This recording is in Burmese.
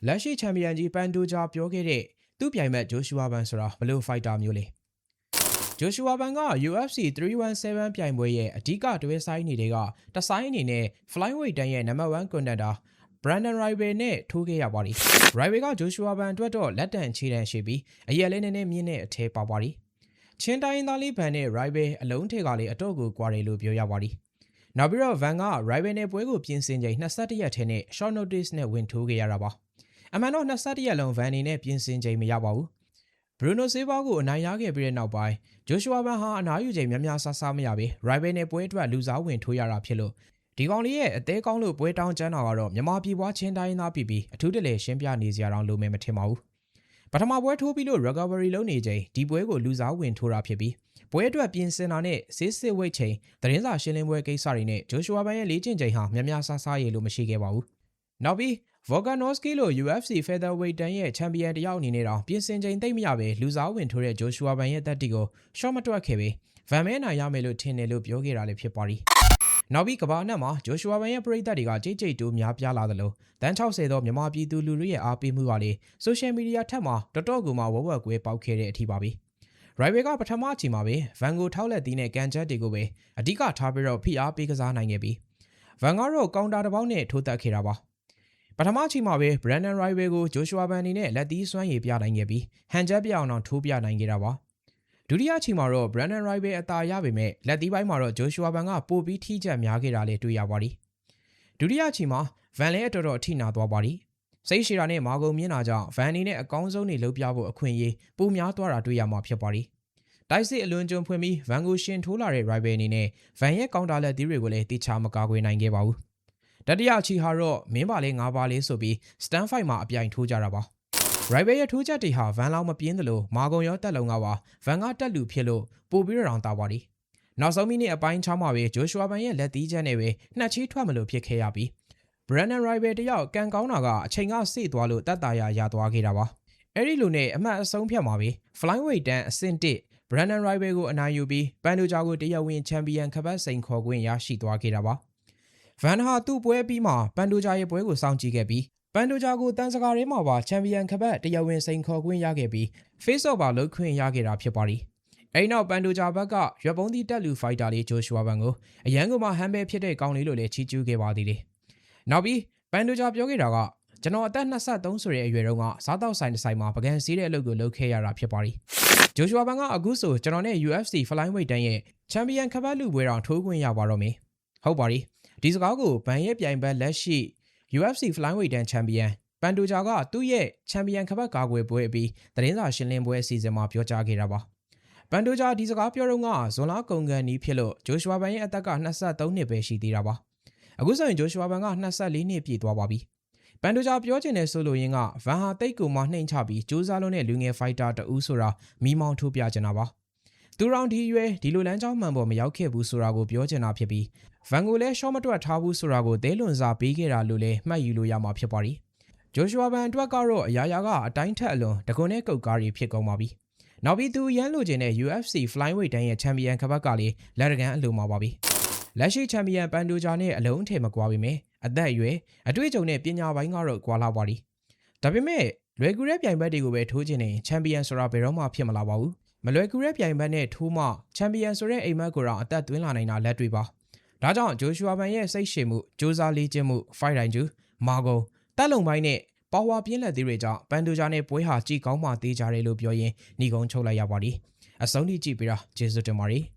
လက်ရှိချန်ပီယံကြီးပန်ဒိုဂျာပြောခဲ့တဲ့သူ့ပြိုင်ဘက်ဂျိုရှူဝါဘန်ဆိုတာဘယ်လိုဖိုက်တာမျိုးလဲဂျိုရှူဝါဘန်က UFC 317ပြိုင်ပွဲရဲ့အဓိကတွဲဆိုင်နေတဲ့ကတဆိုင်အနေနဲ့ Flyweight တန်းရဲ့နံပါတ်1 contender Brandon Royval နဲ့ထိုးခဲ့ရပါတယ်။ Royval ကဂျိုရှူဝါဘန်အတွက်တော့လက်တန်ခြေတန်ရှိပြီးအရက်လေးနည်းနည်းမြင့်တဲ့အထဲပါပါတယ်။ချင်းတိုင်းရင်းသားလေးဗန်နဲ့ Royval အလုံးထဲကလေးအတော့ကိုကွာတယ်လို့ပြောရပါတယ်။နောက်ပြီးတော့ Van က Royval နဲ့ပွဲကိုပြင်ဆင်ချိန်21ရက်ထဲနဲ့ short notice နဲ့ဝင်ထိုးခဲ့ရတာပါ။အမှန်တော့21ရက်လုံး Van အနေနဲ့ပြင်ဆင်ချိန်မရပါဘူး။ Bruno Silva ကိုအနိုင်ရခဲ့ပြီးတဲ့နောက်ပိုင်းဂျိုရှူဝါဘန်ဟာအနားယူချိန်များများဆဆမရပဲ Royval နဲ့ပွဲအတွက်လူစားဝင်ထိုးရတာဖြစ်လို့ဒီကောင်လေးရဲ့အသေးကောင်းလို့ပွဲတောင်းကျန်းတာကတော့မြန်မာပြည်ပွားချင်းတိုင်းသားပြည်အထူးတလဲရှင်းပြနေစရာတော့လိုမယ်မထင်ပါဘူး။ပထမပွဲထိုးပြီးလို့ recovery လုပ်နေချိန်ဒီပွဲကိုလူစားဝင်ထိုးတာဖြစ်ပြီးပွဲအတွက်ပြင်ဆင်တာနဲ့စစ်ဝိတ်ချိန်သတင်းစာရှင်းလင်းပွဲကိစ္စတွေနဲ့ဂျိုရှူဝါဘန်ရဲ့လေ့ကျင့်ချိန်ဟာများများဆဆရလို့မရှိခဲ့ပါဘူး။နောက်ပြီး Volkanovski လို့ UFC featherweight တန်းရဲ့ချန်ပီယံတယောက်အနေနဲ့တော့ပြင်ဆင်ချိန်သိမ့်မရပဲလူစားဝင်ထိုးတဲ့ဂျိုရှူဝါဘန်ရဲ့တက်တီကို short မတွက်ခဲ့ပဲဗန်မဲနိုင်ရမယ်လို့ထင်တယ်လို့ပြောခဲ့တာလည်းဖြစ်ပါတယ်။နောက်ပြီးကဘာအနှံ့မှာဂျိုရှူဝါဘန်ရဲ့ပရိသတ်တွေကကြိတ်တိုးများပြားလာသလိုတန်း60သောမြန်မာပြည်သူလူထုရဲ့အားပေးမှုကလည်းဆိုရှယ်မီဒီယာထက်မှာတော်တော်ကိုမှဝက်ကွဲပေါက်ခဲ့တဲ့အထိပါပဲ။ Royval ကပထမအချိန်မှာပဲ Van ကိုထောက်လက်သီးနဲ့ကန်ချက်တွေကိုပဲအဓိကထားပြီးတော့ဖိအားပေးကစားနိုင်ခဲ့ပြီး Van ကတော့ကောင်တာတစ်ပေါက်နဲ့ထိုးတက်ခဲ့တာပါ။ပထမအချိန်မှာပဲ Brandon Royval ကိုဂျိုရှူဝါဘန်အနေနဲ့လက်သီးစွမ်းရည်ပြနိုင်ခဲ့ပြီးဟန်ချက်ပြအောင်ထိုးပြနိုင်ခဲ့တာပါ။ဒုတိယအချိန်မှာတော့ Brandon Royval အသာရပေမဲ့လက်သီးပိုင်းမှာတော့ဂျိုရှူဝါဘန်ကပိုပြီးထိချက်များခဲ့တာလည်းတွေ့ရပါတယ်။ဒုတိယအချိန်မှာ Van လည်းတော်တော်အထိနာသွားပါတယ်။စိတ်ရှည်တာနဲ့မာကုန်မြင်တာကြောင့် Van အနေနဲ့အကောင်းဆုံးနေလုပ်ပြဖို့အခွင့်အရေးပိုများသွားတာတွေ့ရမှာဖြစ်ပါတယ်။တိုက်စစ်အလွန်ကျွံဖွင့်ပြီး Van ကိုရှင်ထိုးလာတဲ့ Royval အနေနဲ့ Van ရဲ့ကောင်တာလက်သီးတွေကိုလည်းတိချာမကာကွယ်နိုင်ခဲ့ပါဘူး။တတိယအချီဟာတော့မင်းပါလေး၅ပါလေးဆိုပြီး stand fight မှာအပြိုင်ထိုးကြတာပါ။ Royval ရဲ့ထိုးချက်တွေဟာ Van လောက်မပြင်းသလိုမာကုန်ရောတက်လုံကပါ Van ကတက်လူဖြစ်လို့ပိုပြီးတော့တာပါတယ်။နောက်ဆုံးမိနစ်အပိုင်း6မှာပဲဂျိုရှူဝါဘန်ရဲ့လက်သီးချက်နဲ့ပဲနှက်ချီးထွက်မလို့ဖြစ်ခဲ့ရပြီး Brandon Royval တယောက်ကန်ကောင်းတာကအချိန်ကစေ့သွားလို့တက်တာရသွားခဲ့တာပါ။အဲ့ဒီလိုနဲ့အမှတ်အဆုံးဖြတ်မှာပဲ Flyweight တန်းအဆင့်1 Brandon Royval ကိုအနိုင်ယူပြီးပန်ဒိုဂျာကိုတရားဝင်ချန်ပီယံခပတ်စိန်ခေါ်ခွင့်ရရှိသွားခဲ့တာပါ။ Van ဟာသူ့ပွဲပြီးမှပန်ဒိုဂျာရဲ့ပွဲကိုစောင့်ကြည့်ခဲ့ပြီးပန်ဒိုဂျာကိုတန်စကားထဲမှာပါချန်ပီယံခပတ်တရားဝင်စိန်ခေါ်ခွင့်ရခဲ့ပြီး face off ပါလုပ်ခွင့်ရခဲ့တာဖြစ်ပါတယ်။အဲဒီနောက်ပန်ဒိုဂျာဘက်ကရွက်ပုံးသီးတက်လူဖိုက်တာလေးဂျိုရှူဝါဘန်ကိုအရန်ကမှဟမ်ဘဲဖြစ်တဲ့ကောင်းလေးလိုလည်းချီးကျူးခဲ့ပါသေးတယ်။နောက်ပြီးပန်ဒိုဂျာပြောခဲ့တာကကျွန်တော်အသက်23ဆိုတဲ့အရွယ်တုန်းကစားတောက်ဆိုင်တစ်ဆိုင်မှာပကံစည်းတဲ့အလုပ်ကိုလုပ်ခဲ့ရတာဖြစ်ပါတယ်။ဂျိုရှူဝါဘန်ကအခုဆိုကျွန်တော်နဲ့ UFC Flyweight တန်းရဲ့ချန်ပီယံခပတ်လူပွဲတော်ထိုးခွင့်ရပါတော့မယ်။ဟုတ်ပါတယ်။ဒီစကားကိုဗန်ရဲ့ပြိုင်ဘက်လက်ရှိ UFC Flyweight တန်းချန်ပီယံပန်ဒိုဂျာကသူ့ရဲ့ချန်ပီယံခပတ်ကာကွယ်ပွဲအပြီးသတင်းစာရှင်းလင်းပွဲအစီအစဉ်မှာပြောကြားခဲ့တာပါ။ပန်ဒိုဂျာဒီစကားပြောတော့ကဇွန်လကုန်ကန်နီးဖြစ်လို့ဂျိုရှူဝါဘန်ရဲ့အသက်က23နှစ်ပဲရှိသေးတာပါ။အခုဆိုရင်ဂျိုရှူဝါဘန်က24နှစ်ပြည့်သွားပါပြီ။ပန်ဒိုဂျာပြောချင်တဲ့ဆိုလိုရင်းကဗန်ဟာတိတ်ကူမှနှိမ်ချပြီးကြိုးစားလုံးတဲ့လူငယ်ဖိုက်တာတဦးဆိုတာမီးမောင်းထိုးပြချင်တာပါ။သူရောင်ဒီရွယ်ဒီလိုလမ်းကြောင်းမှန်ပေါ်မရောက်ခဲ့ဘူးဆိုတာကိုပြောချင်တာဖြစ်ပြီးဗန်ကိုလည်းရှော့မတွက်ထားဘူးဆိုတာကိုသဲလွန်စာပေးခဲ့တာလို့လည်းမှတ်ယူလို့ရမှာဖြစ်ပါတယ်။ဂျိုရှူဝါဘန်အတွက်ကတော့အရာရာကအတိုင်းထက်အလွန်တကွန်းနဲ့ကုတ်ကားတွေဖြစ်ကုန်ပါပြီ။နောက်ပြီးသူရန်လိုချင်တဲ့ UFC Flyweight တန်းရဲ့ချန်ပီယံခပတ်ကလည်းလက်ရကန်အလိုမှာပါပြီ။လက်ရှိချန်ပီယံပန်ဒိုဂျာနဲ့အလုံးအထည်မကွာပေမဲ့အသက်အရွယ်အတွေ့အကြုံနဲ့ပညာပိုင်းကတော့ကွာလာပါလိ။ဒါပေမဲ့လွယ်ကူတဲ့ပြိုင်ဘက်တွေကိုပဲထိုးချင်တဲ့ချန်ပီယံဆိုတာဘယ်တော့မှဖြစ်မလာပါဘူး။မလွယ်ကူတဲ့ပြိုင်ဘက်နဲ့ထိုးမှချန်ပီယံဆိုတဲ့အိမ်မက်ကိုတော့အသက်သွင်းလာနိုင်တာလက်တွေ့ပါ။ဒါကြောင့်ဂျိုရှူဝါဘန်ရဲ့စိတ်ရှည်မှုစူးစမ်းလေ့ကျင့်မှု fight တိုင်းကျူမာဂုံတက်လုံပိုင်းနဲ့ပါဝါပြင်းလက်သေးတွေကြောင့်ပန်ဒိုဂျာနဲ့ပွဲဟာကြည့်ကောင်းမှသေးကြတယ်လို့ပြောရင်းညီကုန်းချုပ်လိုက်ရပါတယ်။အဆုံးထိကြည့်ပြီးတော့ကျေးဇူးတင်ပါတယ်။